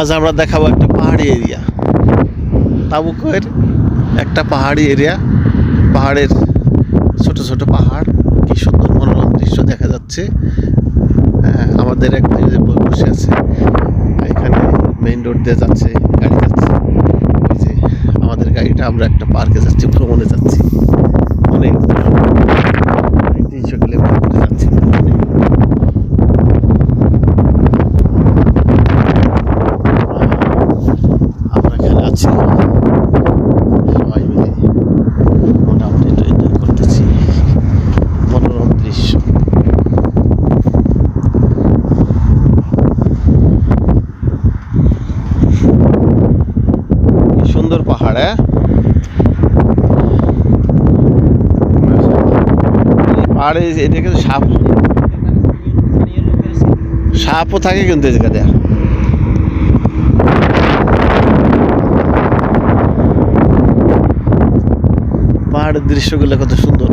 আজ আমরা দেখাবো একটা পাহাড়ি এরিয়া, তাবুকের একটা পাহাড়ি এরিয়া। পাহাড়ের ছোট ছোট পাহাড়, কি সুন্দর মনোরম দৃশ্য দেখা যাচ্ছে। আমাদের এক বসে আছে, এখানে মেইন রোড দিয়ে যাচ্ছে, গাড়ি যাচ্ছে। ওই যে আমাদের গাড়িটা, আমরা একটা পার্কে যাচ্ছি, ভ্রমণে যাচ্ছি। অনেক 300 কিলোমিটার যাচ্ছি ভ্রমণে। আমরা এখানে আছি সবাই মিলে, মোটামুটি একটু এনজয় করতেছি মনোরম দৃশ্য। সুন্দর পাহাড়, পাহাড়ে এদিকে সাপও থাকে কিন্তু এই জায়গা দেয়া। পাহাড়ের দৃশ্যগুলো কত সুন্দর,